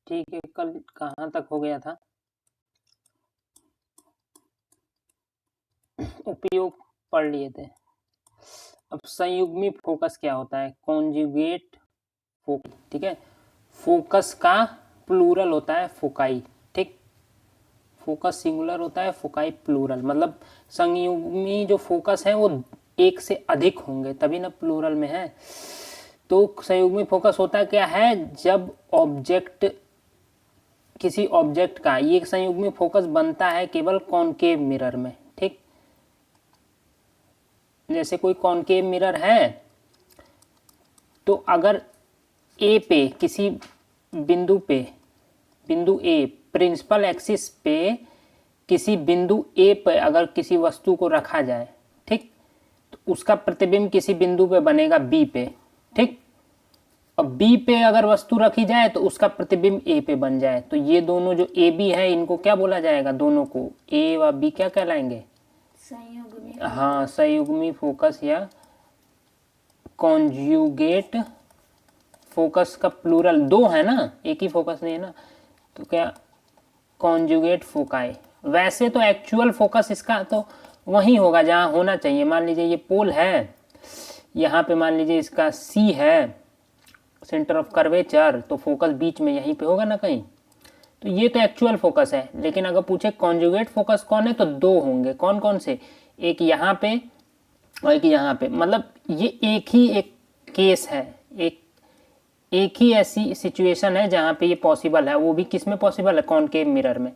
ठीक है, कल कहाँ तक हो गया था? उपयोग पढ़ लिए थे। अब संयुग्मी फोकस क्या होता है? कॉन्जुगेट फोकस, ठीक है। फोकस का प्लूरल होता है फोकाई, ठीक। फोकस सिंगुलर होता है, फोकाई प्लूरल, मतलब संयुग्मी जो फोकस है वो एक से अधिक होंगे तभी ना प्लूरल में है। तो संयुग्मी फोकस होता क्या है? जब ऑब्जेक्ट, किसी ऑब्जेक्ट का, ये संयुग्मी फोकस बनता है केवल कॉनकेव मिरर में, ठीक। जैसे कोई कॉनकेव मिरर है तो अगर ए पे, किसी बिंदु पे, बिंदु ए, प्रिंसिपल एक्सिस पे किसी बिंदु ए पे अगर किसी वस्तु को रखा जाए, ठीक, तो उसका प्रतिबिंब किसी बिंदु पे बनेगा बी पे, ठीक। और बी पे अगर वस्तु रखी जाए तो उसका प्रतिबिंब ए पे बन जाए, तो ये दोनों जो ए बी है इनको क्या बोला जाएगा? दोनों को ए व बी क्या कहलाएंगे? संयुग्मी। हाँ, संयुग्मी फोकस या कॉन्जुगेट फोकस का प्लूरल दो है ना, एक ही फोकस नहीं है ना, तो क्या कॉन्जुगेट फोकाई। वैसे तो एक्चुअल फोकस इसका तो वही होगा जहाँ होना चाहिए। मान लीजिए ये पोल है, यहाँ पे मान लीजिए इसका सी है, सेंटर ऑफ कर्वेचर, तो फोकस बीच में यहीं पे होगा ना कहीं। तो ये तो एक्चुअल फोकस है, लेकिन अगर पूछे कॉन्जुगेट फोकस कौन है तो दो होंगे। कौन कौन से? एक यहाँ पे और एक यहाँ पे, मतलब ये एक ही एक केस है, एक ही ऐसी सिचुएशन है जहाँ पे ये पॉसिबल है। वो भी किस में पॉसिबल है? कॉनकेव मिरर में।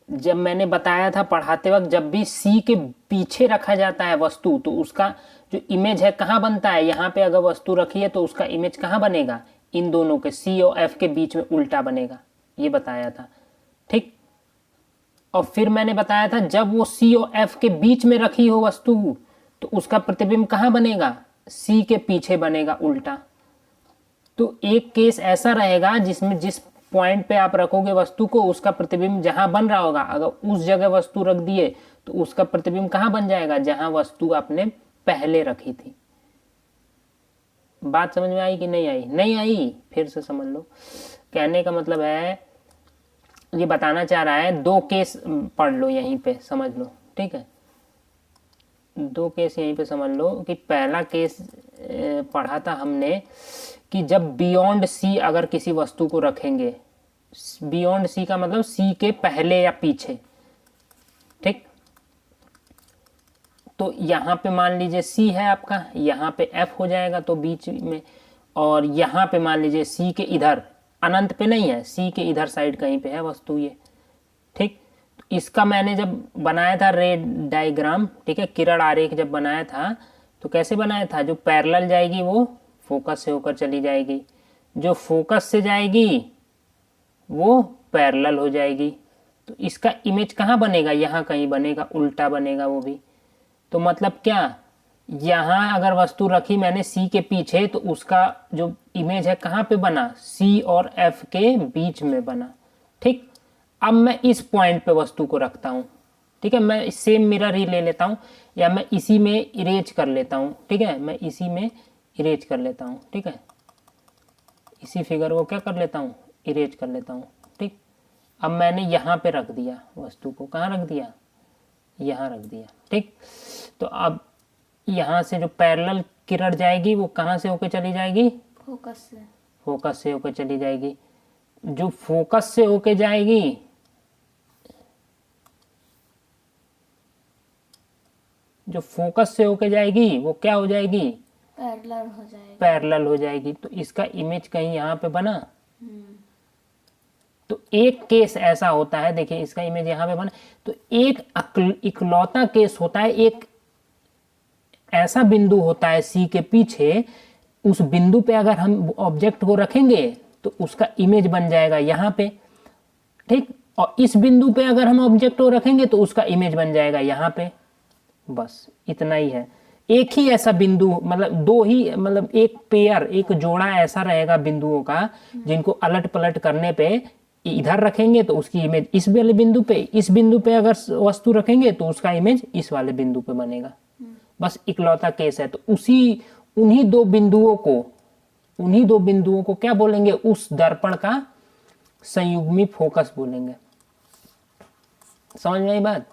जब मैंने बताया था पढ़ाते वक्त, जब भी सी के पीछे रखा जाता है वस्तु तो उसका जो इमेज है कहाँ बनता है? यहाँ पे अगर वस्तु रखी है तो उसका इमेज कहाँ बनेगा? इन दोनों के, सी और एफ के बीच में उल्टा बनेगा, ये बताया था, ठीक। और फिर मैंने बताया था जब वो सी और एफ के बीच में रखी हो वस्तु तो उसका प्रतिबिंब कहाँ बनेगा? सी के पीछे बनेगा, उल्टा। तो एक केस ऐसा रहेगा जिसमें जिस पॉइंट पे आप रखोगे वस्तु को उसका प्रतिबिंब जहां बन रहा होगा, अगर उस जगह वस्तु रख दिए तो उसका प्रतिबिंब कहां बन जाएगा? जहां वस्तु आपने पहले रखी थी। बात समझ में आई कि नहीं आई? नहीं आई? फिर से समझ लो। कहने का मतलब है, ये बताना चाह रहा है, दो केस पढ़ लो यहीं पे, समझ लो, ठीक है। दो केस यहीं पे समझ लो कि पहला केस पढ़ा था हमने कि जब बियॉन्ड सी अगर किसी वस्तु को रखेंगे, बियॉन्ड सी का मतलब सी के पहले या पीछे, ठीक। तो यहाँ पे मान लीजिए सी है आपका, यहाँ पे एफ हो जाएगा तो बीच में, और यहाँ पे मान लीजिए सी के इधर, अनंत पे नहीं है, सी के इधर साइड कहीं पे है वस्तु ये, ठीक। तो इसका मैंने जब बनाया था रे डायग्राम, ठीक है, किरण आरेख जब बनाया था तो कैसे बनाया था? जो पैरेलल जाएगी वो फोकस से होकर चली जाएगी, जो फोकस से जाएगी वो पैरेलल हो जाएगी। तो इसका इमेज कहाँ बनेगा? यहाँ कहीं बनेगा, उल्टा बनेगा वो भी। तो मतलब क्या, यहाँ अगर वस्तु रखी मैंने सी के पीछे तो उसका जो इमेज है कहाँ पे बना? सी और एफ के बीच में बना, ठीक। अब मैं इस पॉइंट पे वस्तु को रखता हूँ, ठीक है, मैं सेम मिरर ही ले लेता हूँ या मैं इसी में इरेज कर लेता हूँ, ठीक है, मैं इसी में इरेज कर लेता हूँ, ठीक है, इसी फिगर को क्या कर लेता हूँ? इरेज कर लेता हूँ, ठीक। अब मैंने यहाँ पे रख दिया वस्तु को, कहाँ रख दिया? यहाँ रख दिया, ठीक। तो अब यहाँ से जो पैरेलल किरण जाएगी वो कहाँ से होकर चली जाएगी? फोकस से। फोकस से होकर चली जाएगी। जो फोकस से होकर जाएगी जो फोकस से होकर जाएगी वो क्या हो जाएगी? पैरेलल हो जाएगी। पैरेलल हो जाएगी। तो इसका इमेज कहीं यहाँ पे बना। तो एक केस ऐसा होता है, देखिए इसका इमेज यहाँ पे बना, तो एक इकलौता केस होता है, एक ऐसा बिंदु होता है सी के पीछे, उस बिंदु पे अगर हम ऑब्जेक्ट को रखेंगे तो उसका इमेज बन जाएगा यहाँ पे, ठीक। और इस बिंदु पे अगर हम ऑब्जेक्ट को रखेंगे तो उसका इमेज बन जाएगा यहाँ पे। बस इतना ही है। एक ही ऐसा बिंदु, मतलब दो ही, मतलब एक पेयर, एक जोड़ा ऐसा रहेगा बिंदुओं का जिनको अलट पलट करने पे इधर रखेंगे तो उसकी इमेज इस वाले बिंदु पे, इस बिंदु पे अगर वस्तु रखेंगे तो उसका इमेज इस वाले बिंदु पे बनेगा। बस इकलौता केस है। तो उन्हीं दो बिंदुओं को क्या बोलेंगे? उस दर्पण का संयुग्मी फोकस बोलेंगे। समझ में आई बात?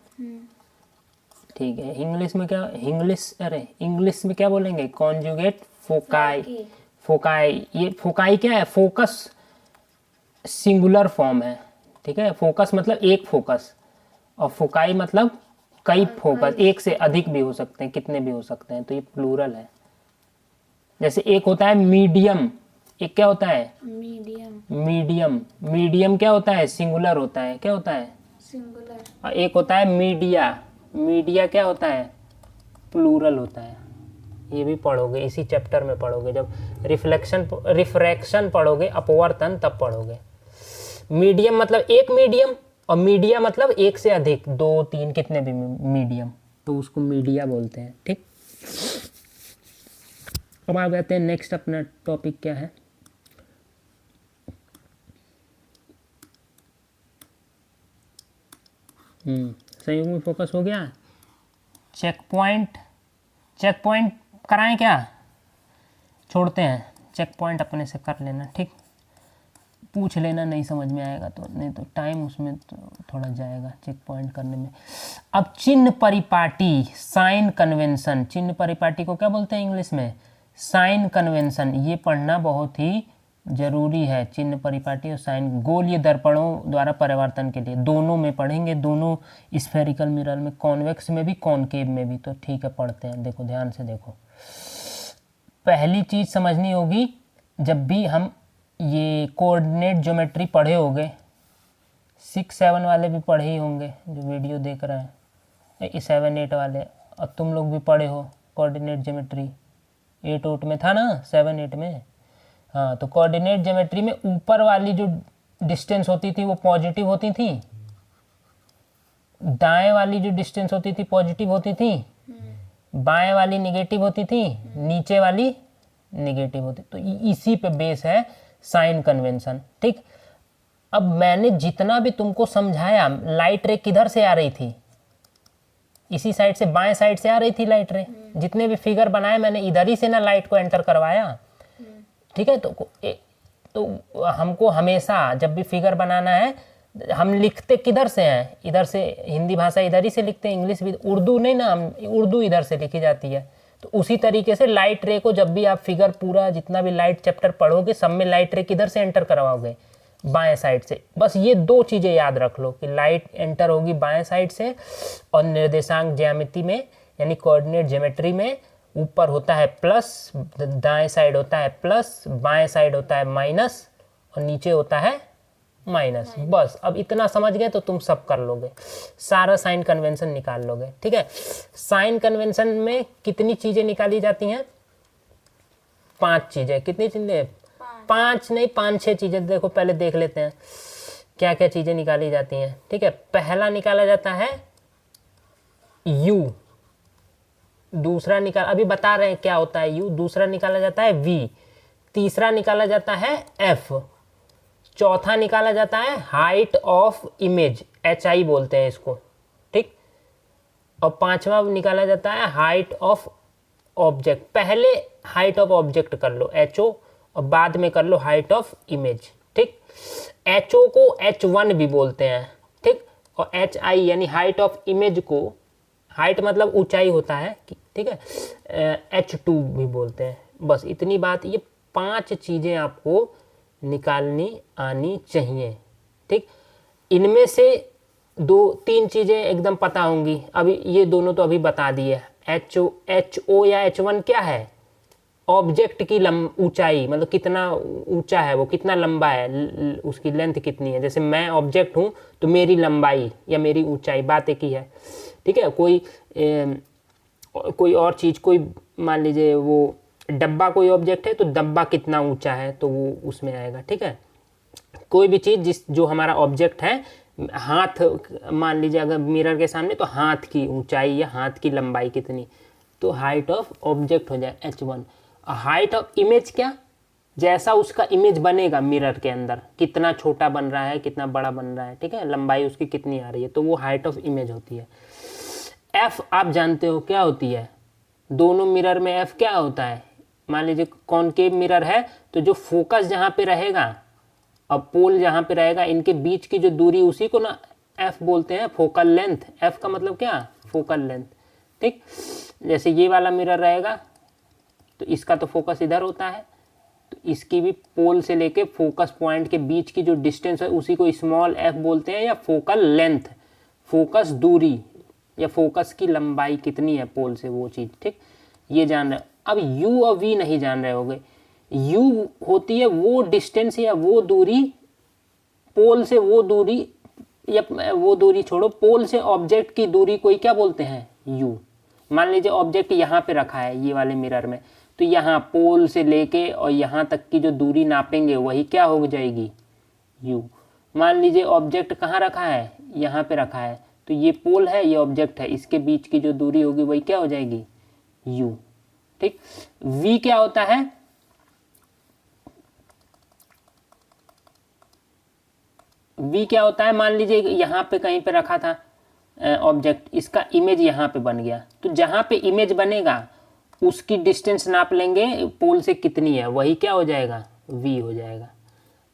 ठीक है। इंग्लिश में क्या, इंग्लिश में क्या बोलेंगे? Conjugate foci. फोकाई, ये फोकाई क्या है? फोकस सिंगुलर फॉर्म है, ठीक है। फोकस मतलब एक फोकस, और फोकाई मतलब कई फोकस, एक से अधिक भी हो सकते हैं, कितने भी हो सकते हैं, तो ये प्लूरल है। जैसे एक होता है मीडियम, एक क्या होता है? मीडियम क्या होता है? सिंगुलर होता है, क्या होता है? सिंगुलर। और एक होता है मीडिया क्या होता है? प्लूरल होता है। ये भी पढ़ोगे, इसी चैप्टर में पढ़ोगे, जब रिफ्रैक्शन पढ़ोगे, अपवर्तन, तब पढ़ोगे। मीडियम मतलब एक मीडियम, और मीडिया मतलब एक से अधिक, 2 3 कितने भी मीडियम, तो उसको मीडिया बोलते हैं, ठीक। अब आ जाते हैं नेक्स्ट, अपना टॉपिक क्या है? संयोग में फोकस हो गया। चेक पॉइंट कराएं क्या? छोड़ते हैं, चेक पॉइंट अपने से कर लेना, ठीक। पूछ लेना, नहीं समझ में आएगा तो, नहीं तो टाइम उसमें तो थोड़ा जाएगा चेक पॉइंट करने में। अब चिन्ह परिपाटी, साइन कन्वेंशन। चिन्ह परिपाटी को क्या बोलते हैं इंग्लिश में? Sign convention. ये पढ़ना बहुत ही जरूरी है। चिन्ह परिपाटी और साइन, गोलीय दर्पणों द्वारा परिवर्तन के लिए, दोनों में पढ़ेंगे, दोनों स्फेरिकल मिरर में, कॉन्वेक्स में भी, कॉनकेव में भी। तो ठीक है, पढ़ते हैं। देखो ध्यान से देखो, पहली चीज समझनी होगी, जब भी हम ये कोऑर्डिनेट ज्योमेट्री पढ़े होंगे, 6 7 वाले भी पढ़े ही होंगे जो वीडियो देख रहे हैं, 7 8 वाले, और तुम लोग भी पढ़े हो कोऑर्डिनेट ज्योमेट्री, 8 8 में था ना, 7 8 में। हाँ, तो कोऑर्डिनेट ज्योमेट्री में ऊपर वाली जो डिस्टेंस होती थी वो पॉजिटिव होती थी, दाएं वाली जो डिस्टेंस होती थी पॉजिटिव होती थी, बाएं वाली निगेटिव होती थी, नीचे वाली निगेटिव होती। तो इसी पे बेस है साइन कन्वेंशन, ठीक। अब मैंने जितना भी तुमको समझाया, लाइट रे किधर से आ रही थी? इसी साइड से, बाएं साइड से आ रही थी लाइट रे। जितने भी फिगर बनाए मैंने इधर ही से ना लाइट को एंटर करवाया, ठीक है। तो हमको हमेशा जब भी फिगर बनाना है, हम लिखते किधर से हैं? इधर से। हिंदी भाषा इधर ही से लिखते हैं, इंग्लिश भी, उर्दू नहीं ना, उर्दू इधर से लिखी जाती है। तो उसी तरीके से लाइट रे को जब भी आप फिगर पूरा जितना भी लाइट चैप्टर पढ़ोगे, सब में लाइट रे किधर से एंटर करवाओगे? बाएं साइड से। बस ये 2 चीज़ें याद रख लो कि लाइट एंटर होगी बाएं साइड से, और निर्देशांक ज्यामिति में यानी कोऑर्डिनेट ज्योमेट्री में ऊपर होता है प्लस, दाएं साइड होता है प्लस, बाएं साइड होता है माइनस, और नीचे होता है माइनस। बस अब इतना समझ गए तो तुम सब कर लोगे, सारा साइन कन्वेंशन निकाल लोगे, ठीक है। साइन कन्वेंशन में कितनी चीजें निकाली जाती हैं? 5 चीजें। कितनी चीजें? 5 नहीं, 5 6 चीजें। देखो पहले देख लेते हैं क्या क्या चीजें निकाली जाती हैं, ठीक है। पहला निकाला जाता है u, दूसरा अभी बता रहे हैं क्या होता है u, दूसरा निकाला जाता है v, तीसरा निकाला जाता है f, चौथा निकाला जाता है हाइट ऑफ इमेज, HI बोलते हैं इसको, ठीक। और पांचवा निकाला जाता है हाइट ऑफ ऑब्जेक्ट। पहले हाइट ऑफ ऑब्जेक्ट कर लो HO, और बाद में कर लो हाइट ऑफ इमेज, ठीक। HO को H1 भी बोलते हैं, ठीक। और HI यानी हाइट ऑफ इमेज को, हाइट मतलब ऊंचाई होता है, ठीक है, H2 भी बोलते हैं। बस इतनी बात। ये 5 चीज़ें आपको निकालनी आनी चाहिए, ठीक। इनमें से 2 3 चीज़ें एकदम पता होंगी। अभी ये दोनों तो अभी बता दिए। HO या H1 क्या है? ऑब्जेक्ट की ऊंचाई, मतलब कितना ऊंचा है वो, कितना लंबा है, उसकी लेंथ कितनी है। जैसे मैं ऑब्जेक्ट हूँ तो मेरी लंबाई या मेरी ऊंचाई, बात एक ही है, ठीक है। कोई और चीज़, कोई मान लीजिए वो डब्बा कोई ऑब्जेक्ट है, तो डब्बा कितना ऊंचा है तो वो उसमें आएगा, ठीक है। कोई भी चीज़ जो हमारा ऑब्जेक्ट है, हाथ मान लीजिए अगर मिरर के सामने, तो हाथ की ऊंचाई या हाथ की लंबाई कितनी, तो हाइट ऑफ ऑब्जेक्ट हो जाए H1। हाइट ऑफ इमेज क्या? जैसा उसका इमेज बनेगा मिरर के अंदर, कितना छोटा बन रहा है, कितना बड़ा बन रहा है, ठीक है, लंबाई उसकी कितनी आ रही है, तो वो हाइट ऑफ इमेज होती है। F आप जानते हो क्या होती है? दोनों मिरर में F क्या होता है? मान लीजिए कॉनकेव मिरर है, तो जो फोकस जहाँ पे रहेगा अब पोल जहाँ पे रहेगा इनके बीच की जो दूरी उसी को ना एफ बोलते हैं, फोकल लेंथ। एफ का मतलब क्या, फोकल लेंथ। ठीक, जैसे ये वाला मिरर रहेगा तो इसका तो फोकस इधर होता है, तो इसकी भी पोल से लेके फोकस पॉइंट के बीच की जो डिस्टेंस है उसी को स्मॉल एफ बोलते हैं, या फोकल लेंथ, फोकस दूरी या फोकस की लंबाई कितनी है पोल से वो चीज़। ठीक, ये जान रहे। अब यू और वी नहीं जान रहे होगे। यू होती है वो डिस्टेंस या वो दूरी पोल से, वो दूरी या वो दूरी छोड़ो, पोल से ऑब्जेक्ट की दूरी कोई क्या बोलते हैं, यू। मान लीजिए ऑब्जेक्ट यहाँ पे रखा है ये वाले मिरर में, तो यहाँ पोल से लेके और यहाँ तक की जो दूरी नापेंगे वही क्या हो जाएगी, यू। मान लीजिए ऑब्जेक्ट कहाँ रखा है, यहाँ पे रखा है, तो ये पोल है ये ऑब्जेक्ट है, इसके बीच की जो दूरी होगी वही क्या हो जाएगी, यू। ठीक, वी क्या होता है, वी क्या होता है, मान लीजिए यहाँ पे कहीं पे रखा था ऑब्जेक्ट, इसका इमेज यहाँ पे बन गया, तो जहाँ पे इमेज बनेगा उसकी डिस्टेंस नाप लेंगे पोल से कितनी है, वही क्या हो जाएगा, वी हो जाएगा।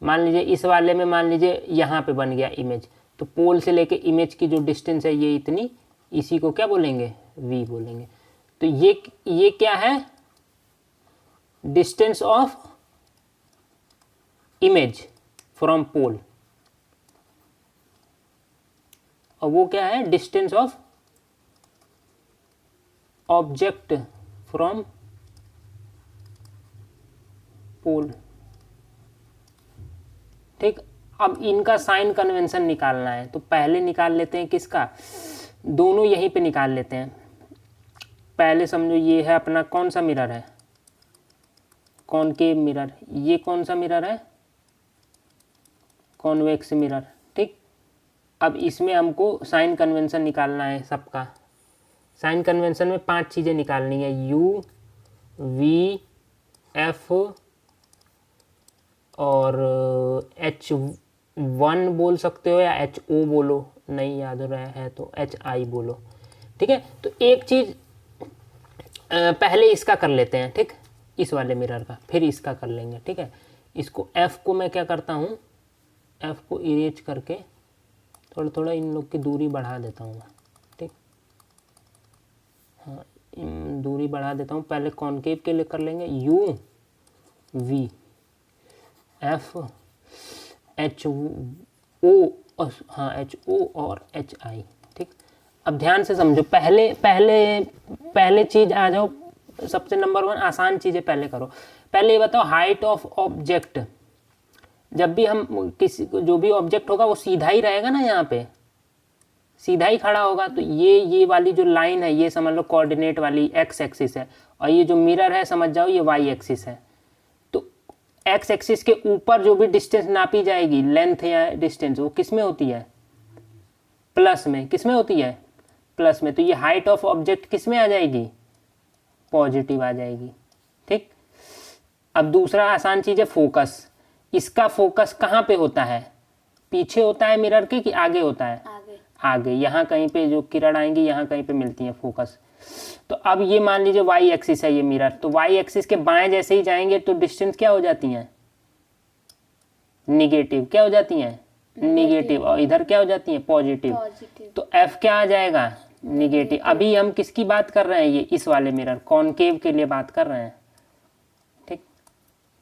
मान लीजिए इस वाले में मान लीजिए यहाँ पे बन गया इमेज, तो पोल से लेके इमेज की जो डिस्टेंस है ये इतनी, इसी को क्या बोलेंगे, वी बोलेंगे। तो ये क्या है, distance of image from pole, और वो क्या है, distance of object from pole. ठीक, अब इनका साइन कन्वेंशन निकालना है, तो पहले निकाल लेते हैं किसका, दोनों यहीं पे निकाल लेते हैं। पहले समझो ये है अपना कौन सा मिरर है, कॉनकेव मिरर। ये कौन सा मिरर है, कॉन्वेक्स मिरर। ठीक, अब इसमें हमको साइन कन्वेंशन निकालना है सबका। साइन कन्वेंशन में 5 चीज़ें निकालनी है, यू, वी, एफ और H1 बोल सकते हो या HO बोलो, नहीं याद हो रहा है तो HI बोलो। ठीक है, तो एक चीज़ पहले इसका कर लेते हैं, ठीक, इस वाले मिरर का, फिर इसका कर लेंगे। ठीक है, इसको F को मैं क्या करता हूँ, F को इरेज करके थोड़ा थोड़ा इन लोग की दूरी बढ़ा देता हूँ मैं। ठीक, हाँ, दूरी बढ़ा देता हूँ। पहले कॉनकेव के लिए कर लेंगे, यू, वी, एफ, HO, हाँ HO और HI। ठीक, अब ध्यान से समझो, पहले पहले पहले चीज़ आ जाओ, सबसे नंबर 1 आसान चीज़ें पहले करो। पहले ये बताओ, हाइट ऑफ ऑब्जेक्ट, जब भी हम किसी जो भी ऑब्जेक्ट होगा वो सीधा ही रहेगा ना, यहाँ पे सीधा ही खड़ा होगा, तो ये वाली जो लाइन है ये समझ लो कोऑर्डिनेट वाली एक्स एक्सिस है, और ये जो मिरर है समझ जाओ ये वाई एक्सिस है। तो एक्स एक्सिस के ऊपर जो भी डिस्टेंस नापी जाएगी, लेंथ या डिस्टेंस, वो किस में होती है, प्लस में। किस में होती है, प्लस में। तो ये हाइट ऑफ ऑब्जेक्ट किस में आ जाएगी, पॉजिटिव आ जाएगी। ठीक, अब दूसरा आसान चीज़ है फोकस। इसका फोकस कहाँ पे होता है, पीछे होता है मिरर के कि आगे होता है, आगे। आगे, यहाँ कहीं पे जो किरण आएंगी यहाँ कहीं पे मिलती है फोकस। तो अब ये मान लीजिए वाई एक्सिस है ये मिरर, तो वाई एक्सिस के बाएं जैसे ही जाएंगे तो डिस्टेंस क्या हो जाती हैं, निगेटिव। क्या हो जाती हैं, निगेटिव, और इधर क्या हो जाती हैं, पॉजिटिव। पॉजिटिव। तो एफ क्या आ जाएगा, निगेटिव। अभी हम किसकी बात कर रहे हैं, ये इस वाले मिरर कॉनकेव के लिए बात कर रहे हैं। ठीक,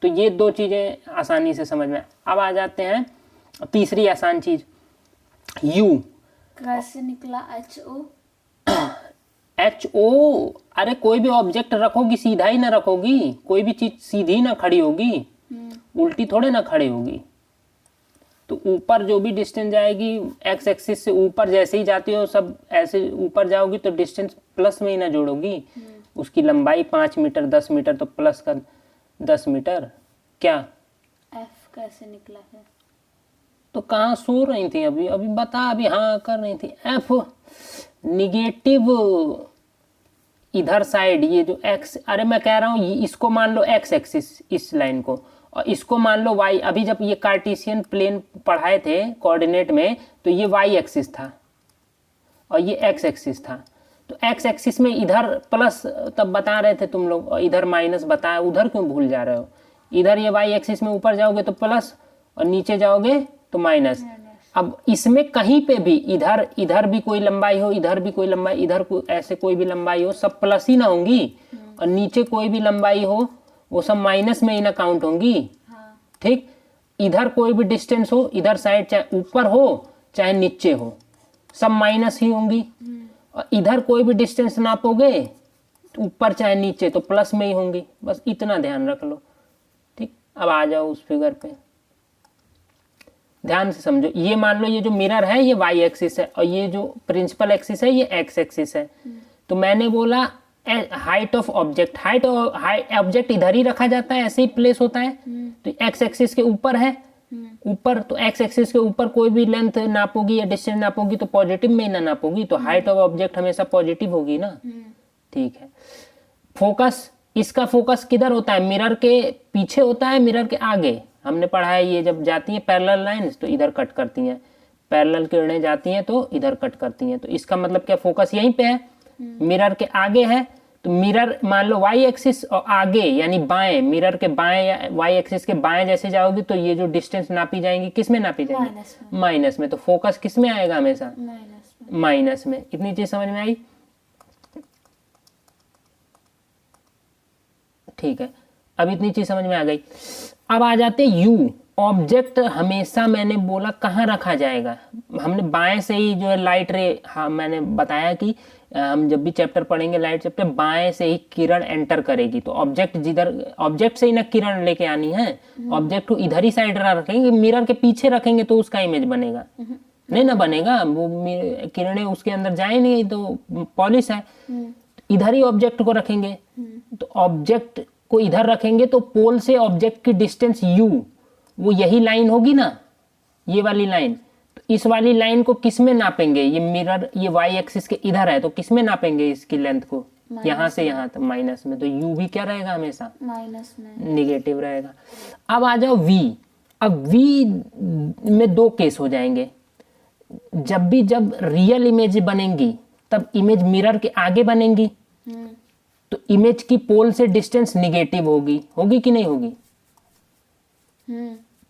तो ये 2 चीज़ें आसानी से समझ में। अब आ जाते हैं तीसरी आसान चीज, यू। कैसे निकला HO? HO, अरे कोई भी ऑब्जेक्ट रखोगी सीधा ही ना रखोगी, कोई भी चीज सीधी ना खड़ी होगी, उल्टी थोड़े ना खड़ी होगी। तो ऊपर जो भी डिस्टेंस जाएगी एक्स एक्सिस से ऊपर जैसे ही जाती हो, सब ऐसे ऊपर जाओगी तो डिस्टेंस प्लस में ही ना जोड़ोगी। उसकी लंबाई 5 मीटर 10 मीटर, तो प्लस का 10 मीटर। क्या F कैसे निकला है? तो कहाँ सो रही थी अभी, अभी बता, अभी हाँ कर रही थी। एफ निगेटिव इधर साइड, ये जो एक्स, अरे मैं कह रहा हूँ इसको मान लो एक्स एक्सिस, इस लाइन को, और इसको मान लो वाई। अभी जब ये कार्टेशियन प्लेन पढ़ाए थे कोऑर्डिनेट में, तो ये वाई एक्सिस था और ये एक्स एक्सिस था। तो एक्स एक्सिस में इधर प्लस तब बता रहे थे तुम लोग, और इधर माइनस बताया, उधर क्यों भूल जा रहे हो। इधर ये वाई एक्सिस में ऊपर जाओगे तो प्लस, और नीचे जाओगे तो माइनस। अब इसमें कहीं पे भी इधर इधर भी कोई लंबाई हो, इधर भी कोई लंबाई, इधर ऐसे कोई भी लंबाई हो, सब प्लस ही ना होंगी, और नीचे कोई भी लंबाई हो वो सब माइनस में ही ना काउंट होंगी। ठीक, इधर कोई भी डिस्टेंस हो, इधर साइड चाहे ऊपर हो चाहे नीचे हो, सब माइनस ही होंगी। और इधर कोई भी डिस्टेंस नापोगे ऊपर चाहे नीचे तो प्लस में ही होंगी। बस इतना ध्यान रख लो। ठीक, अब आ जाओ उस फिगर पे, ध्यान से समझो। ये मान लो ये जो मिरर है ये वाई एक्सिस है और ये जो प्रिंसिपल एक्सिस है ये एक्स एक्सिस है। तो मैंने बोला height of object, height object इधर ही रखा जाता है, ऐसे ही प्लेस होता है। तो एक्स एक्सिस के ऊपर है, ऊपर, तो एक्स एक्सिस के ऊपर कोई भी लेंथ नापोगी या डिस्टेंस नापोगी तो पॉजिटिव में ही ना नापोगी, तो हाइट ऑफ ऑब्जेक्ट हमेशा पॉजिटिव होगी ना। ठीक है। फोकस, इसका फोकस किधर होता है? मिरर के पीछे होता है, मिरर के आगे। हमने पढ़ा है ये जब जाती है पैरेलल लाइंस तो इधर कट करती हैं, पैरेलल किरणें जाती हैं तो इधर कट करती हैं। तो इसका मतलब क्या, फोकस यहीं पे है, मिरर के आगे है। तो मिरर मान लो वाई एक्सिस और आगे यानी बाएं, मिरर के बाएं या वाई एक्सिस के बाएं जैसे जाओगी तो ये जो डिस्टेंस नापी जाएंगी किस में नापी जाएंगी? माइनस में। तो फोकस किस में आएगा? हमेशा माइनस में। इतनी चीज समझ में आई? ठीक है, अब इतनी चीज समझ में आ गई। अब आ जाते यू। ऑब्जेक्ट हमेशा मैंने बोला कहाँ रखा जाएगा, हमने बाएं से ही जो है लाइट रे, हाँ मैंने बताया कि हम जब भी चैप्टर पढ़ेंगे लाइट चैप्टर, बाएं से ही किरण एंटर करेगी। तो ऑब्जेक्ट जिधर, ऑब्जेक्ट से ही ना किरण लेके आनी है, ऑब्जेक्ट को इधर ही साइड रखेंगे, मिरर के पीछे रखेंगे तो उसका इमेज बनेगा, नहीं ना बनेगा, वो किरणें उसके अंदर जाए नहीं तो पॉलिश है। इधर ही ऑब्जेक्ट को रखेंगे, तो ऑब्जेक्ट को इधर रखेंगे तो पोल से ऑब्जेक्ट की डिस्टेंस u, वो यही लाइन होगी ना, ये वाली लाइन। तो इस वाली लाइन को किस में नापेंगे? ये मिरर ये y एक्सिस के इधर है तो किस में नापेंगे इसकी लेंथ को? यहाँ से यहाँ तक माइनस में। तो u भी क्या रहेगा? हमेशा माइनस में, निगेटिव रहेगा। अब आ जाओ v। अब v में दो केस हो जाएंगे। जब रियल इमेज बनेंगी तब इमेज मिरर के आगे बनेंगी, तो इमेज की पोल से डिस्टेंस निगेटिव होगी कि नहीं होगी?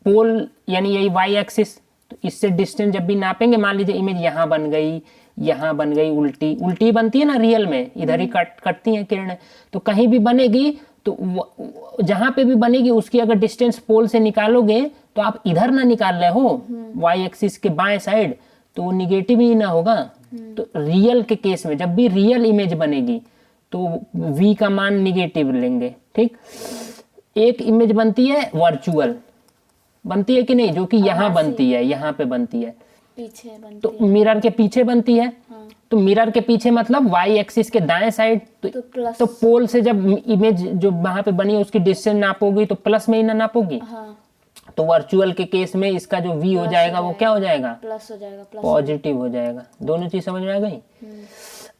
पोल यानी यही वाई एक्सिस, तो इससे डिस्टेंस जब भी नापेंगे, मान लीजिए इमेज यहाँ बन गई, उल्टी बनती है ना रियल में, इधर ही कटती हैं किरणें। तो कहीं भी बनेगी तो जहां पे भी बनेगी उसकी अगर डिस्टेंस पोल से निकालोगे तो आप इधर ना निकाल रहे हो वाई एक्सिस के बाएं साइड, तो वो निगेटिव ही ना होगा। तो रियल के केस में जब भी रियल इमेज बनेगी तो v का मान निगेटिव लेंगे। ठीक, एक इमेज बनती है वर्चुअल, बनती है कि नहीं, जो कि यहाँ बनती है, यहाँ पे बनती है, पीछे बनती तो है। मिरर के पीछे बनती है। हाँ। तो मिरर के पीछे मतलब वाई एक्सिस के दाएं साइड, तो पोल से जब इमेज जो वहां पे बनी है उसकी डिस्टेंस नापोगी तो प्लस में ही ना नापोगी। हाँ। तो वर्चुअल के केस में इसका जो v हो जाएगा वो क्या हो जाएगा? प्लस हो जाएगा, पॉजिटिव हो जाएगा। दोनों चीज समझ में आ गई?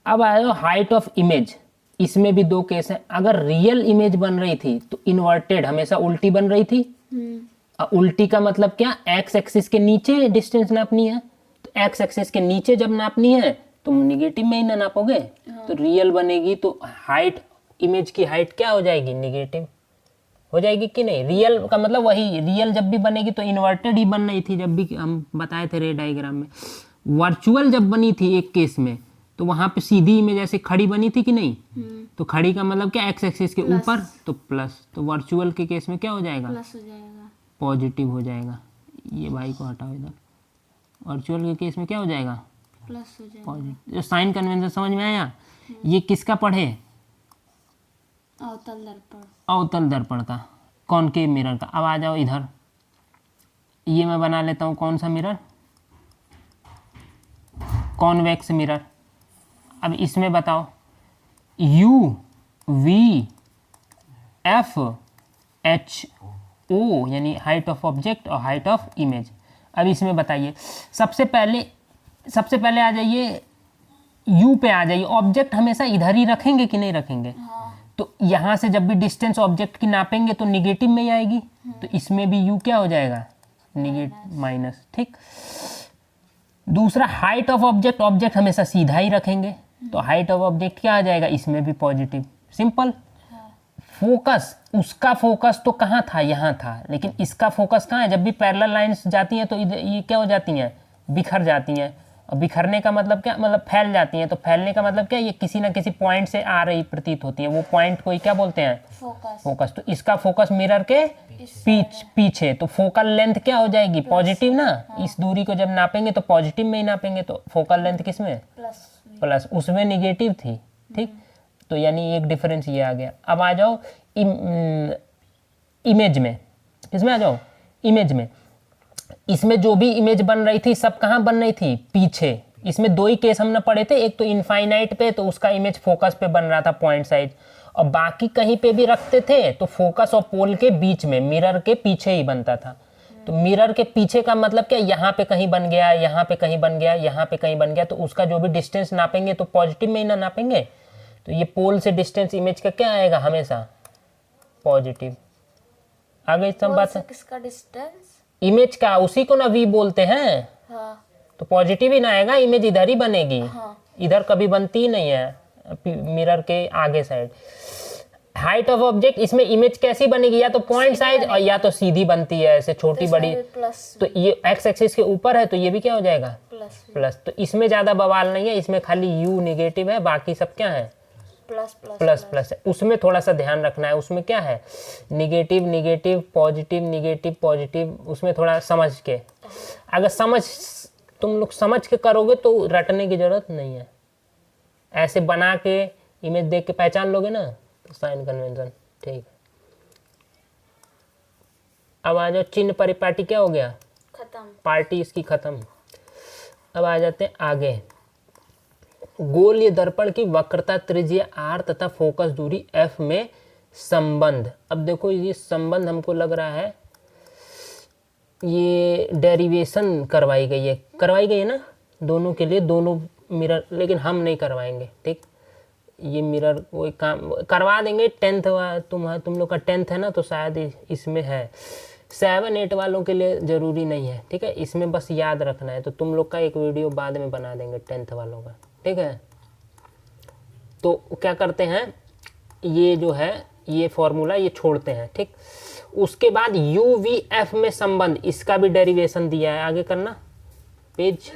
अब आया हाइट ऑफ इमेज। इसमें भी दो केस हैं। अगर रियल इमेज बन रही थी तो इन्वर्टेड, हमेशा उल्टी बन रही थी। उल्टी का मतलब क्या? एक्स एक्सिस के नीचे डिस्टेंस नापनी है, तो एक्स एक्सिस के नीचे जब नापनी है तो निगेटिव में ही ना नापोगे। तो रियल बनेगी तो हाइट, इमेज की हाइट क्या हो जाएगी? निगेटिव हो जाएगी कि नहीं? रियल का मतलब वही, रियल जब भी बनेगी तो इन्वर्टेड ही बन रही थी, जब भी हम बताए थे रे डायग्राम में। वर्चुअल जब बनी थी एक केस में तो वहां पे सीधी इमेज ऐसे खड़ी बनी थी कि नहीं? तो खड़ी का मतलब क्या? एक्स एक्सिस के ऊपर, तो प्लस। तो वर्चुअल के केस में क्या हो जाएगा? प्लस हो जाएगा, पॉजिटिव हो जाएगा। ये भाई को हटाओ इधर। वर्चुअल के केस में क्या हो जाएगा? प्लस हो जाएगा, पॉजिटिव। साइन कन्वेंशन समझ में आया? ये किसका पढ़े? अवतल दर्पण, अवतल दर्पण का, कॉनकेव मिरर का। अब आ जाओ इधर, ये मैं बना लेता हूँ कौन सा मिरर? Convex mirror. अब इसमें बताओ u v f h o यानी हाइट ऑफ ऑब्जेक्ट और हाइट ऑफ इमेज। अब इसमें बताइए, सबसे पहले आ जाइए u पे आ जाइए। ऑब्जेक्ट हमेशा इधर ही रखेंगे कि नहीं रखेंगे? तो यहाँ से जब भी डिस्टेंस ऑब्जेक्ट की नापेंगे तो निगेटिव में ही आएगी। तो इसमें भी u क्या हो जाएगा? Negative, minus. ठीक, दूसरा हाइट ऑफ ऑब्जेक्ट, ऑब्जेक्ट हमेशा सीधा ही रखेंगे तो हाइट ऑफ ऑब्जेक्ट क्या आ जाएगा? इसमें भी पॉजिटिव, सिंपल। फोकस, उसका फोकस तो कहाँ था, यहाँ था, लेकिन इसका फोकस कहाँ है। जब भी पैरेलल लाइंस जाती हैं तो ये क्या हो जाती हैं, बिखर जाती हैं। और बिखरने का मतलब क्या, मतलब फैल जाती हैं। तो फैलने का मतलब क्या, ये किसी ना किसी पॉइंट से आ रही प्रतीत होती है, वो पॉइंट को ही क्या बोलते हैं, फोकस। फोकस। तो इसका फोकस मिरर के पीछे, तो फोकल लेंथ क्या हो जाएगी, पॉजिटिव ना। इस दूरी को जब नापेंगे तो पॉजिटिव में ही नापेंगे, तो फोकल लेंथ किस में, प्लस, उसमें निगेटिव थी। ठीक, तो यानी एक डिफरेंस ये आ गया। अब आ जाओ इमेज में, किसमें आ जाओ, इमेज में। इसमें जो भी इमेज बन रही थी सब कहाँ बन रही थी, पीछे। इसमें दो ही केस हमने पढ़े थे, एक तो इनफाइनाइट पे, तो उसका इमेज फोकस पे बन रहा था पॉइंट साइज, और बाकी कहीं पे भी रखते थे तो फोकस और पोल के बीच में, मिरर के पीछे ही बनता था। तो मिरर के पीछे का मतलब क्या, यहाँ पे कहीं बन गया, यहाँ पे कहीं बन गया, यहाँ पे कहीं बन गया, तो उसका जो भी डिस्टेंस नापेंगे तो पॉजिटिव में ही ना नापेंगे। तो ये पोल से डिस्टेंस इमेज का क्या आएगा, हमेशा पॉजिटिव। आ गई सब बात। किसका डिस्टेंस, इमेज का, उसी को ना वी बोलते हैं। हाँ। तो पॉजिटिव ही ना आएगा, इमेज इधर ही बनेगी। हाँ। इधर कभी बनती ही नहीं है, मिरर के आगे साइड। हाइट ऑफ ऑब्जेक्ट, इसमें इमेज कैसी बनेगी, या तो पॉइंट साइज और या तो सीधी बनती है ऐसे छोटी बड़ी। प्लस, तो ये एक्स एक्सिस के ऊपर है तो ये भी क्या हो जाएगा, प्लस। तो इसमें ज्यादा बवाल नहीं है, इसमें खाली यू निगेटिव है, बाकी सब क्या है, प्लस है। उसमें थोड़ा सा ध्यान रखना है, उसमें क्या है, negative negative positive, negative positive, उसमें थोड़ा समझ के, अगर तुम लोग समझ के करोगे तो रटने की जरूरत नहीं है। ऐसे बना के इमेज देख के पहचान लोगे ना, तो साइन कन्वेंशन ठीक है। अब आ जाओ चिन्ह परिपाटी, क्या हो गया, खत्म, पार्टी इसकी खत्म। अब आ जाते हैं आगे, गोलीय दर्पण की वक्रता त्रिज्या r तथा फोकस दूरी f में संबंध। अब देखो ये संबंध हमको लग रहा है ये डेरिवेशन करवाई गई है ना, दोनों के लिए, दोनों मिरर, लेकिन हम नहीं करवाएंगे। ठीक, ये मिरर वो काम करवा देंगे। 10th तुम लोग का 10th है ना, तो शायद इसमें है। 7-8 वालों के लिए ज़रूरी नहीं है, ठीक है, इसमें बस याद रखना है। तो तुम लोग का एक वीडियो बाद में बना देंगे 10th वालों का, ठीक है। तो क्या करते हैं, ये जो है ये फॉर्मूला ये छोड़ते हैं, ठीक। उसके बाद यू वी एफ में संबंध, इसका भी डेरिवेशन दिया है, आगे करना पेज।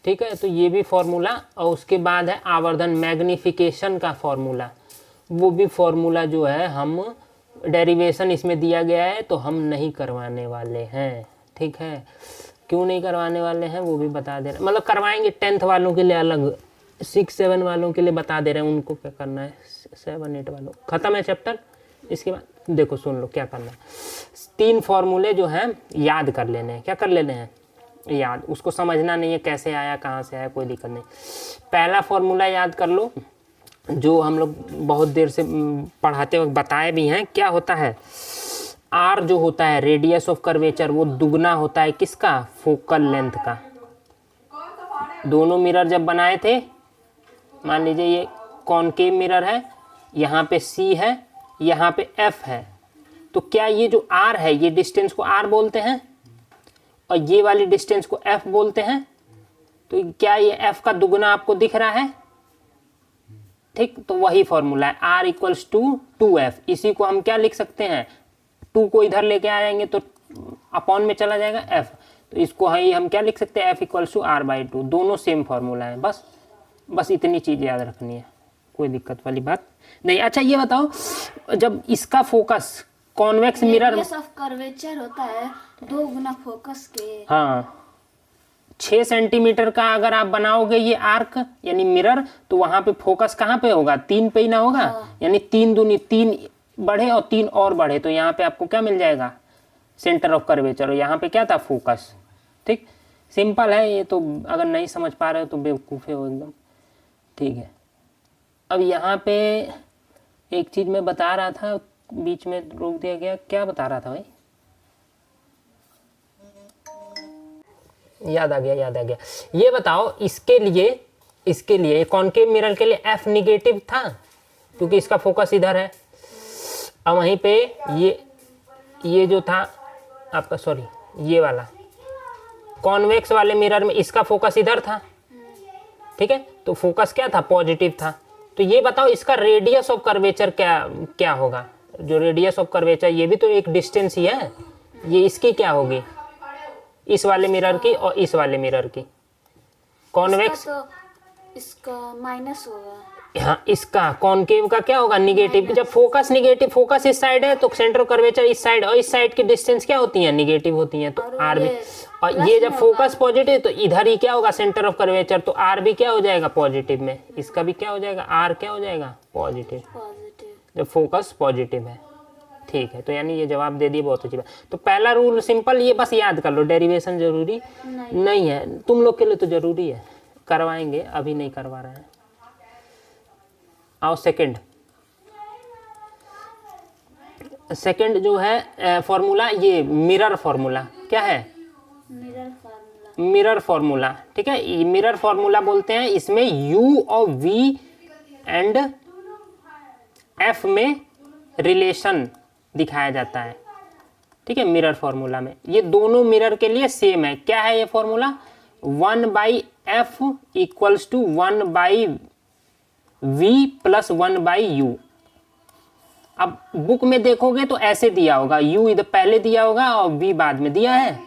ठीक है, तो ये भी फॉर्मूला, और उसके बाद है आवर्धन मैग्निफिकेशन का फॉर्मूला। वो भी फॉर्मूला जो है हम डेरिवेशन इसमें दिया गया है, तो हम नहीं करवाने वाले हैं, ठीक है। क्यों नहीं करवाने वाले हैं वो भी बता दे रहे, मतलब करवाएंगे 10th वालों के लिए अलग, 6-7 वालों के लिए बता दे रहे हैं उनको क्या करना है। 7-8 वालों खत्म है चैप्टर। इसके बाद देखो सुन लो क्या करना है। 3 फॉर्मूले जो हैं याद कर लेने हैं। क्या कर लेने हैं, याद। उसको समझना नहीं है कैसे आया कहाँ से आया, कोई दिक्कत नहीं। पहला फॉर्मूला याद कर लो, जो हम लोग बहुत देर से पढ़ाते वक्त बताए भी हैं। क्या होता है, आर जो होता है रेडियस ऑफ कर्वेचर, वो दुगना होता है किसका, फोकल लेंथ का। दोनों मिरर जब बनाए थे, मान लीजिए ये कॉनकेव मिरर है, यहाँ पे सी है, यहाँ पे एफ है, तो क्या ये जो आर है ये डिस्टेंस को आर बोलते हैं और ये वाली डिस्टेंस को एफ बोलते हैं। तो क्या ये एफ का दुगना आपको दिख रहा है, ठीक। तो वही फॉर्मूला है, आर इक्वल्स टू 2f। इसी को हम क्या लिख सकते हैं, 2 को इधर लेके आ जाएंगे तो अपॉन में चला जाएगा f, तो इसको हम क्या लिख सकते हैं, f इक्वल्स टू r/2। दोनों सेम फॉर्मूला है, बस इतनी चीज़ याद रखनी है, कोई दिक्कत वाली बात नहीं। अच्छा ये बताओ, जब इसका focus convex mirror, radius of curvature होता है 2 गुना फोकस के, हाँ 6 सेंटीमीटर का अगर आप बनाओगे ये आर्क यानी मिरर, तो वहां पे फोकस कहाँ पे होगा, 3 पे ही ना होगा। यानी 3 दूनी 3 बढ़े और 3 और बढ़े, तो यहाँ पे आपको क्या मिल जाएगा, सेंटर ऑफ कर्वेचर। और यहाँ पे क्या था, फोकस। ठीक, सिंपल है ये तो, अगर नहीं समझ पा रहे हो तो बेवकूफ़े हो एकदम, ठीक है। अब यहाँ पे एक चीज़ मैं बता रहा था, बीच में रोक दिया गया, क्या बता रहा था भाई, याद आ गया। ये बताओ इसके लिए कॉनकेव मिरर के लिए एफ निगेटिव था, क्योंकि इसका फोकस इधर है। अब वहीं पे ये जो था आपका, सॉरी ये वाला कॉन्वेक्स वाले मिरर में इसका फोकस इधर था, ठीक है, तो फोकस क्या था, पॉजिटिव था। तो ये बताओ इसका रेडियस ऑफ कर्वेचर क्या होगा। जो रेडियस ऑफ कर्वेचर, ये भी तो एक डिस्टेंस ही है, ये इसकी क्या होगी, इस वाले मिरर की और इस वाले मिरर की। कॉन्वेक्स, इसका माइनस होगा। हाँ, इसका कॉनकेव का क्या होगा, निगेटिव। जब फोकस निगेटिव, फोकस इस साइड है तो सेंटर ऑफ कर्वेचर इस साइड, और इस साइड की डिस्टेंस क्या होती है, निगेटिव होती है, तो आर भी। और ये जब फोकस पॉजिटिव तो इधर ही क्या होगा, सेंटर ऑफ कर्वेचर, तो आर भी क्या हो जाएगा, पॉजिटिव में। इसका भी क्या हो जाएगा, आर क्या हो जाएगा, पॉजिटिव, जब फोकस पॉजिटिव है। ठीक है, तो यानी ये जवाब दे दिए, बहुत अच्छी बात। तो पहला रूल सिंपल, ये बस याद कर लो, डेरिवेशन जरूरी नहीं है, तुम लोग के लिए तो जरूरी है, करवाएंगे, अभी नहीं करवा रहे हैं। आओ सेकंड जो है फॉर्मूला, ये मिरर फॉर्मूला। क्या है, मिरर फॉर्मूला, ठीक है। मिरर फॉर्मूला बोलते हैं, इसमें यू और वी एंड एफ में रिलेशन दिखाया जाता है, ठीक है। मिरर फॉर्मूला में ये दोनों मिरर के लिए सेम है। क्या है ये formula, 1/f equals to 1/v plus 1/u। अब बुक में देखोगे तो ऐसे दिया होगा, u इधर पहले दिया होगा और v बाद में दिया है।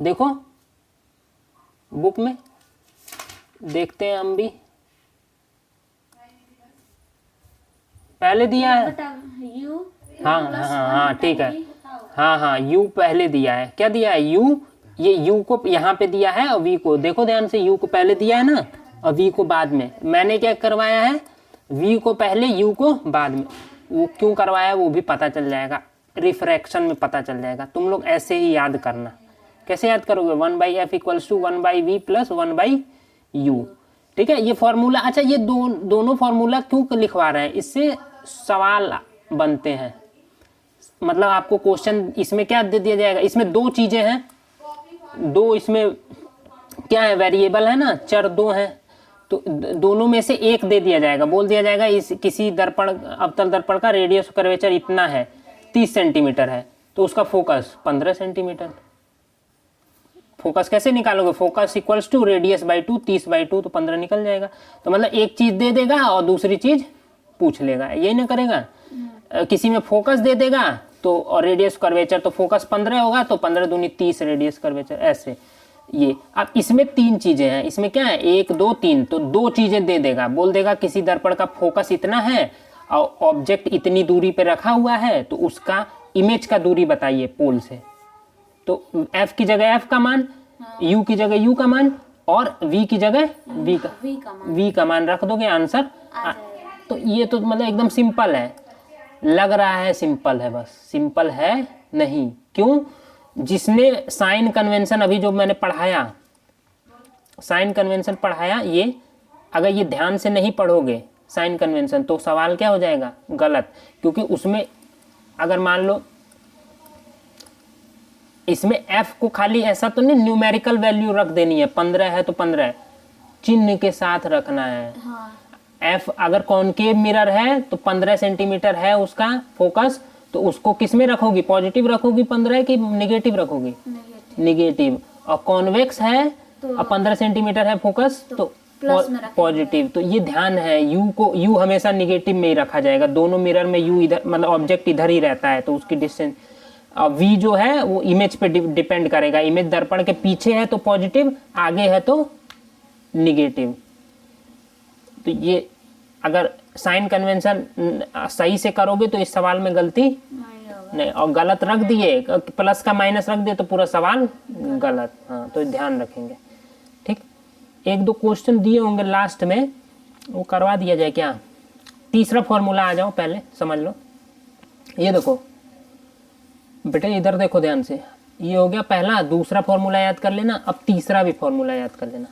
देखो बुक में, देखते हैं हम भी, पहले दिया है। हाँ ठीक है, हाँ u पहले दिया है। क्या दिया है, u, ये u को यहाँ पे दिया है और v को, देखो ध्यान से, u को पहले दिया है ना और v को बाद में। मैंने क्या करवाया है, v को पहले u को बाद में। वो क्यों करवाया है वो भी पता चल जाएगा, रिफ्रैक्शन में पता चल जाएगा। तुम लोग ऐसे ही याद करना। कैसे याद करोगे, 1/f equals to 1/v plus 1/u, ठीक है। ये फॉर्मूला, अच्छा ये दोनों फॉर्मूला क्यों लिखवा रहे हैं, इससे सवाल बनते हैं। मतलब आपको क्वेश्चन इसमें क्या दे दिया जाएगा, इसमें दो चीजें हैं, दो इसमें क्या है, वेरिएबल है ना, चर दो हैं, तो दोनों में से एक दे दिया जाएगा। बोल दिया जाएगा इस किसी दर्पण, अवतल दर्पण का रेडियस कर्वेचर इतना है, 30 सेंटीमीटर है, तो उसका फोकस 15 सेंटीमीटर। फोकस कैसे निकालोगे, focus equals to radius by 2, 30/2, तो 15 निकल जाएगा। तो मतलब एक चीज दे देगा और दूसरी चीज पूछ लेगा, यही ना करेगा। किसी में फोकस दे देगा तो, और रेडियस कर्वेचर, तो फोकस 15 होगा तो 15 दूनी 30 रेडियस कर्वेचर, ऐसे। ये अब इसमें तीन चीजें हैं, इसमें क्या है, 1 2 3, तो दो चीजें दे देगा। बोल देगा किसी दर्पण का फोकस इतना है और ऑब्जेक्ट इतनी दूरी पे रखा हुआ है, तो उसका इमेज का दूरी बताइए पोल से। तो f की जगह f का मान, u की जगह u का मान, और v की जगह v का मान रख दोगे, आंसर। तो ये तो मतलब एकदम सिंपल है, लग रहा है सिंपल है, बस सिंपल है नहीं। क्यों, जिसने साइन कन्वेंशन अभी जो मैंने पढ़ाया, साइन कन्वेंशन पढ़ाया, ये अगर ये ध्यान से नहीं पढ़ोगे साइन कन्वेंशन, तो सवाल क्या हो जाएगा, गलत। क्योंकि उसमें अगर मान लो इसमें f को खाली ऐसा तो नहीं न्यूमेरिकल वैल्यू रख देनी है, 15 है तो 15 चिन्ह के साथ रखना है। f अगर कॉनकेव मिरर है तो 15 सेंटीमीटर है उसका फोकस, तो उसको किस में रखोगी, पॉजिटिव रखोगी 15 की नेगेटिव रखोगी, नेगेटिव। और कॉन्वेक्स है और 15 सेंटीमीटर है फोकस, तो पॉजिटिव। तो ये ध्यान है, u हमेशा नेगेटिव में ही रखा जाएगा। दोनों मिरर में u इधर, मतलब ऑब्जेक्ट इधर ही रहता है, तो उसकी डिस्टेंस। v जो है वो इमेज पे डिपेंड करेगा। इमेज दर्पण के पीछे है तो पॉजिटिव, आगे है तो नेगेटिव। तो ये अगर साइन कन्वेंशन सही से करोगे तो इस सवाल में गलती नहीं, और गलत रख दिए, प्लस का माइनस रख दिए तो पूरा सवाल गलत। हाँ, तो ध्यान रखेंगे, ठीक। एक दो क्वेश्चन दिए होंगे लास्ट में, वो करवा दिया जाए क्या। तीसरा फॉर्मूला आ जाओ, पहले समझ लो। ये देखो बेटे, इधर देखो ध्यान से, ये हो गया पहला। दूसरा फॉर्मूला याद कर लेना, अब तीसरा भी फॉर्मूला याद कर लेना।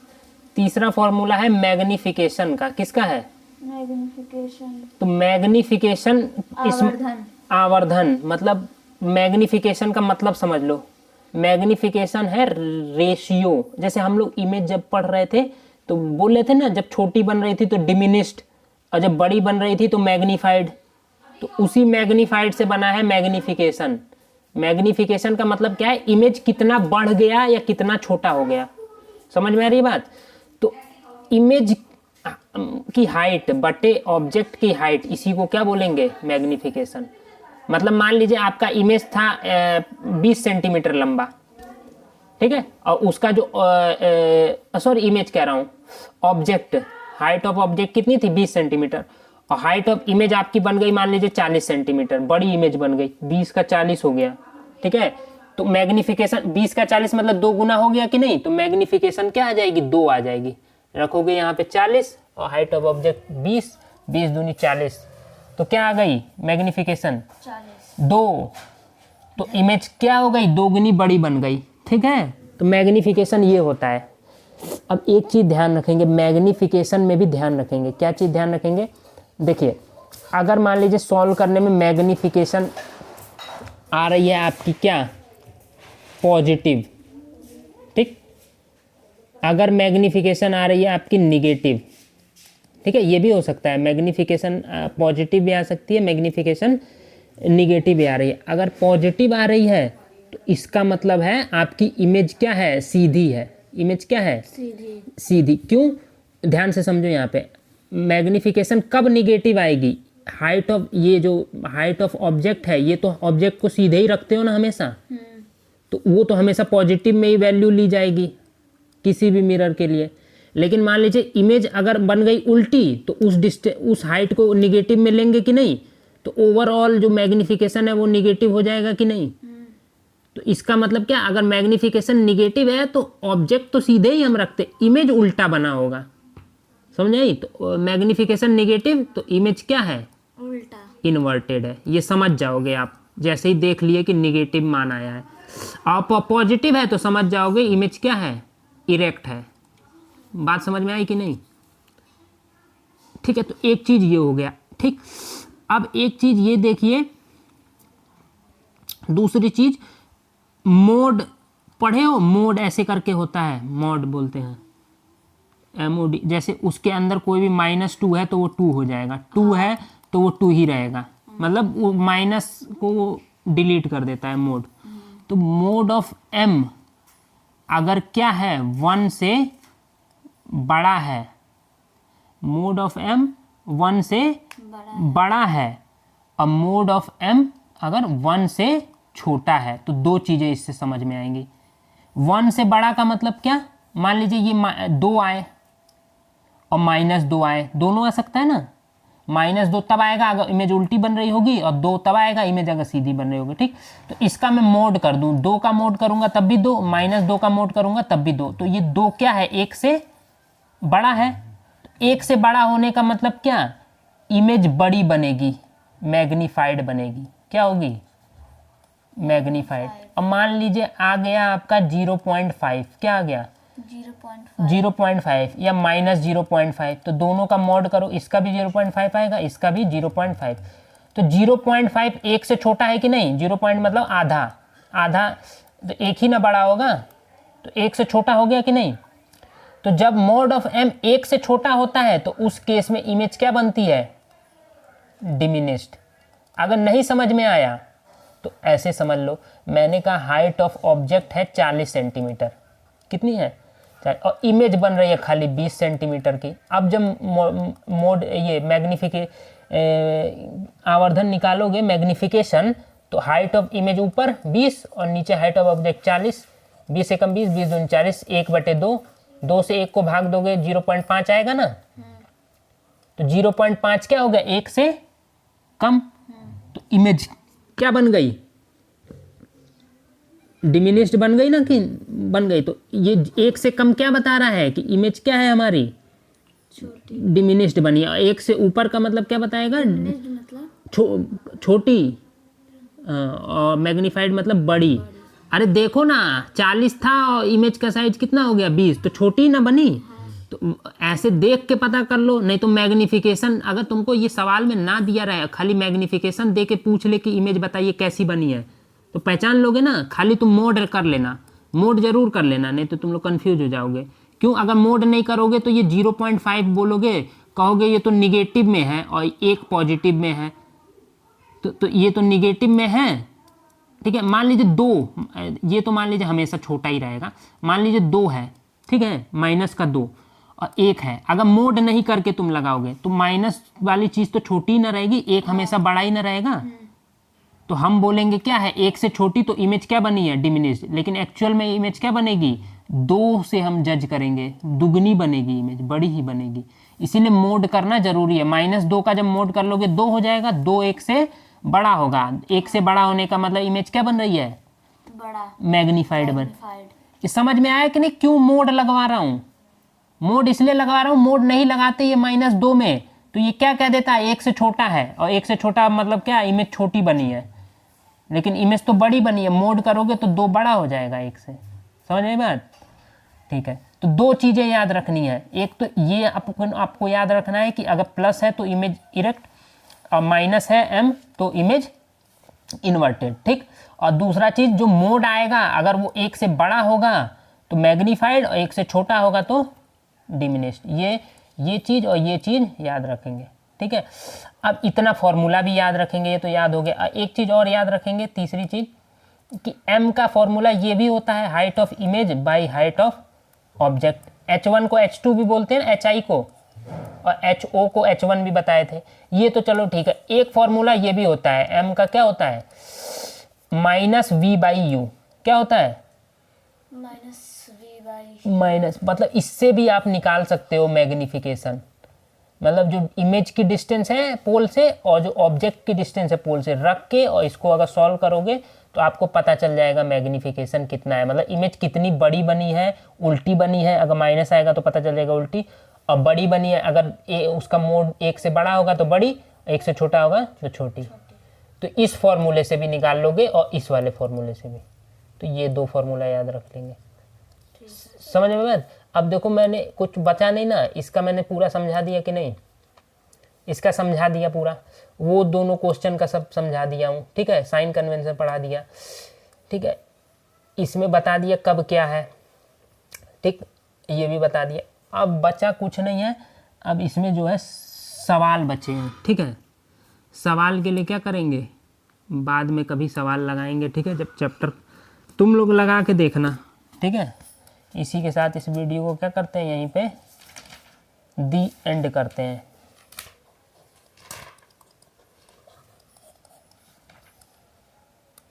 तीसरा फॉर्मूला है मैग्निफिकेशन का। किसका है, मैग्निफिकेशन। तो मैग्निफिकेशन, आवर्धन, मतलब मैग्निफिकेशन का मतलब समझ लो, मैग्निफिकेशन है रेशियो। जैसे हम लोग इमेज जब पढ़ रहे थे तो बोल रहे थे ना, जब छोटी बन रही थी तो डिमिनिश्ड, और जब बड़ी बन रही थी तो मैग्नीफाइड। तो उसी मैग्नीफाइड से बना है मैग्निफिकेशन। मैग्निफिकेशन का मतलब क्या है, इमेज कितना बढ़ गया या कितना छोटा हो गया। समझ में आ रही है बात। तो इमेज की हाइट बटे ऑब्जेक्ट की हाइट, इसी को क्या बोलेंगे, मैग्निफिकेशन। मतलब मान लीजिए आपका इमेज था 20 सेंटीमीटर लंबा, ठीक है, और उसका जो सॉरी इमेज कह रहा हूँ, ऑब्जेक्ट, हाइट ऑफ ऑब्जेक्ट कितनी थी 20 सेंटीमीटर, और हाइट ऑफ इमेज आपकी बन गई मान लीजिए 40 सेंटीमीटर, बड़ी इमेज बन गई, 20 का 40 हो गया, ठीक है। तो मैग्निफिकेशन 20 का 40 मतलब 2 गुना हो गया कि नहीं, तो मैग्निफिकेशन क्या आ जाएगी, 2 आ जाएगी। रखोगे यहाँ पे 40 और हाइट ऑफ ऑब्जेक्ट 20, 20 दूनी 40, तो क्या आ गई मैग्निफिकेशन 2। तो इमेज क्या हो गई, 2 गुनी बड़ी बन गई, ठीक है। तो मैग्निफिकेशन ये होता है। अब एक चीज़ ध्यान रखेंगे, मैग्निफिकेशन में भी ध्यान रखेंगे, क्या चीज़ ध्यान रखेंगे, देखिए अगर मान लीजिए सॉल्व करने में मैग्निफिकेशन आ रही है आपकी क्या, पॉजिटिव, ठीक, अगर मैग्निफिकेशन आ रही है आपकी निगेटिव, ठीक है, ये भी हो सकता है, मैग्निफिकेशन पॉजिटिव भी आ सकती है, मैग्निफिकेशन निगेटिव भी आ रही है। अगर पॉजिटिव आ रही है तो इसका मतलब है आपकी इमेज क्या है, सीधी है। इमेज क्या है, सीधी। सीधी। क्यों, ध्यान से समझो यहाँ पे, मैग्निफिकेशन कब निगेटिव आएगी, हाइट ऑफ, ये जो हाइट ऑफ ऑब्जेक्ट है, ये तो ऑब्जेक्ट को सीधे ही रखते हो ना हमेशा, तो वो तो हमेशा पॉजिटिव में ही वैल्यू ली जाएगी किसी भी मिरर के लिए। लेकिन मान लीजिए इमेज अगर बन गई उल्टी, तो उस हाइट को निगेटिव में लेंगे कि नहीं, तो ओवरऑल जो मैग्निफिकेशन है वो निगेटिव हो जाएगा कि नहीं। तो इसका मतलब क्या, अगर मैग्निफिकेशन निगेटिव है तो ऑब्जेक्ट तो सीधे ही हम रखते, इमेज उल्टा बना होगा, समझ आई। तो मैग्निफिकेशन निगेटिव तो इमेज क्या है, उल्टा, इन्वर्टेड है। ये समझ जाओगे आप जैसे ही देख लिए कि निगेटिव मान आया है। और पॉजिटिव है तो समझ जाओगे इमेज क्या है, इरेक्ट है। बात समझ में आई कि नहीं, ठीक है। तो एक चीज ये हो गया, ठीक। अब एक चीज ये देखिए, दूसरी चीज, मोड पढ़े हो, मोड ऐसे करके होता है, मोड बोलते हैं, MOD। जैसे उसके अंदर कोई भी -2 है तो वो 2 हो जाएगा, 2 है तो वो 2 ही रहेगा, मतलब वो माइनस को वो डिलीट कर देता है, मोड। तो मोड ऑफ M अगर क्या है, 1 से बड़ा है, मोड ऑफ M 1 से बड़ा है, और मोड ऑफ M अगर 1 से छोटा है, तो दो चीज़ें इससे समझ में आएंगी। 1 से बड़ा का मतलब क्या, मान लीजिए ये 2 आए और -2 आए, दोनों आ सकता है ना। -2 तब आएगा अगर इमेज उल्टी बन रही होगी, और 2 तब आएगा इमेज अगर सीधी बन रही होगी, ठीक। तो इसका मैं मोड कर दूं, 2 का मोड करूंगा तब भी 2, -2 का मोड करूंगा तब भी 2, तो ये 2 क्या है, 1 से बड़ा है। 1 से बड़ा होने का मतलब क्या, इमेज बड़ी बनेगी, मैग्नीफाइड बनेगी, क्या होगी, मैग्नीफाइड। अब मान लीजिए आ गया आपका 0.5, क्या आ गया 0.5 या -0.5, तो दोनों का मॉड करो, इसका भी 0.5 आएगा, इसका भी 0.5। तो 0.5 1 से छोटा है कि नहीं, 0 मतलब आधा, आधा तो 1 ही ना बड़ा होगा, तो 1 से छोटा हो गया कि नहीं। तो जब मोड ऑफ M 1 से छोटा होता है तो उस केस में इमेज क्या बनती है, डिमिनिश्ड। अगर नहीं समझ में आया तो ऐसे समझ लो, मैंने कहा हाइट ऑफ ऑब्जेक्ट है 40 सेंटीमीटर, कितनी है, और इमेज बन रही है खाली 20 सेंटीमीटर की। अब जब मोड ये आवर्धन निकालोगे, मैग्निफिकेशन, तो हाइट ऑफ इमेज ऊपर 20 और नीचे हाइट ऑफ ऑब्जेक्ट 40, 20 से कम 20, 20 दूनी 40, 1/2, 2 से 1 को भाग दोगे 0.5 आएगा ना। तो 0.5 क्या हो गया, 1 से कम। तो इमेज क्या बन गई, डिमिनिश्ड बन गई ना, कि बन गई। तो ये 1 से कम क्या बता रहा है कि इमेज क्या है हमारी, डिमिनिश्ड बनी। 1 से ऊपर का मतलब क्या बताएगा, मतलब छोटी, और मैग्नीफाइड मतलब बड़ी। अरे देखो ना, 40 था और इमेज का साइज कितना हो गया, 20, तो छोटी ना बनी। तो ऐसे देख के पता कर लो, नहीं तो मैग्निफिकेशन अगर तुमको ये सवाल में ना दिया रहा है, खाली मैग्निफिकेशन दे के पूछ ले कि इमेज बताइए कैसी बनी है, तो पहचान लोगे ना। खाली तुम मोड कर लेना, मोड जरूर कर लेना, नहीं तो तुम लोग कंफ्यूज हो जाओगे। क्यों, अगर मोड नहीं करोगे तो ये 0.5 बोलोगे, कहोगे ये तो निगेटिव में है और 1 पॉजिटिव में है, तो ये तो निगेटिव में है, ठीक है। मान लीजिए 2, ये तो मान लीजिए हमेशा छोटा ही रहेगा। मान लीजिए 2 है, ठीक है, माइनस का 2 और 1 है। अगर मोड नहीं करके तुम लगाओगे तो माइनस वाली चीज़ तो छोटी ही ना रहेगी, 1 हमेशा बड़ा ही ना रहेगा। तो हम बोलेंगे क्या है, 1 से छोटी तो इमेज क्या बनी है, डिमिनिश्ड। लेकिन एक्चुअल में इमेज क्या बनेगी, 2 से हम जज करेंगे, दुगनी बनेगी इमेज, बड़ी ही बनेगी। इसीलिए मोड करना जरूरी है। -2 का जब मोड कर लोगे 2 हो जाएगा, 2 1 से बड़ा होगा। 1 से बड़ा होने का मतलब इमेज क्या बन रही है, बड़ा, मैग्नीफाइड बन। मैग्नीफाइड। ये समझ में आया कि नहीं, क्यों मोड लगवा रहा हूँ। मोड इसलिए लगवा रहा हूँ, मोड नहीं लगाते ये -2 में तो ये क्या कह देता है, 1 से छोटा है। और 1 से छोटा मतलब क्या, इमेज छोटी बनी है, लेकिन इमेज तो बड़ी बनी है। मोड करोगे तो 2 बड़ा हो जाएगा 1 से। समझ में बात, ठीक है। तो 2 चीज़ें याद रखनी है। एक तो ये आपको याद रखना है कि अगर प्लस है तो इमेज इरेक्ट, और माइनस है m तो इमेज इन्वर्टेड, ठीक। और दूसरा चीज़, जो मोड आएगा अगर वो 1 से बड़ा होगा तो मैग्नीफाइड, और 1 से छोटा होगा तो डिमिनिश्ड। ये चीज़ और ये चीज़ याद रखेंगे, ठीक है। अब इतना फॉर्मूला भी याद रखेंगे, ये तो याद हो गया। एक चीज़ और याद रखेंगे, तीसरी चीज़, कि m का फॉर्मूला ये भी होता है, height of image by height of object. h1 को h2 भी बोलते हैं, hi को, और ho को h1 भी बताए थे। ये तो चलो ठीक है। एक फॉर्मूला ये भी होता है, m का क्या होता है, -v/u। क्या होता है, -v/u। माइनस, मतलब इससे भी आप निकाल सकते हो मैग्निफिकेशन। मतलब जो इमेज की डिस्टेंस है पोल से और जो ऑब्जेक्ट की डिस्टेंस है पोल से रख के, और इसको अगर सॉल्व करोगे तो आपको पता चल जाएगा मैग्निफिकेशन कितना है। मतलब इमेज कितनी बड़ी बनी है, उल्टी बनी है। अगर माइनस आएगा तो पता चल जाएगा उल्टी, और बड़ी बनी है अगर उसका मोड 1 से बड़ा होगा तो बड़ी, 1 से छोटा होगा तो छोटी। तो इस फॉर्मूले से भी निकाल लोगे और इस वाले फॉर्मूले से भी। तो ये 2 फॉर्मूला याद रख लेंगे। समझ में बात। अब देखो मैंने कुछ बचा नहीं ना, इसका मैंने पूरा समझा दिया कि नहीं, इसका समझा दिया पूरा, वो दोनों क्वेश्चन का सब समझा दिया हूँ, ठीक है। साइन कन्वेंशन पढ़ा दिया, ठीक है। इसमें बता दिया कब क्या है, ठीक, ये भी बता दिया। अब बचा कुछ नहीं है, अब इसमें जो है सवाल बचे हैं, ठीक है। सवाल के लिए क्या करेंगे, बाद में कभी सवाल लगाएंगे, ठीक है, जब चैप्टर तुम लोग लगा के देखना, ठीक है। इसी के साथ इस वीडियो को क्या करते हैं, यहीं पे दी एंड करते हैं।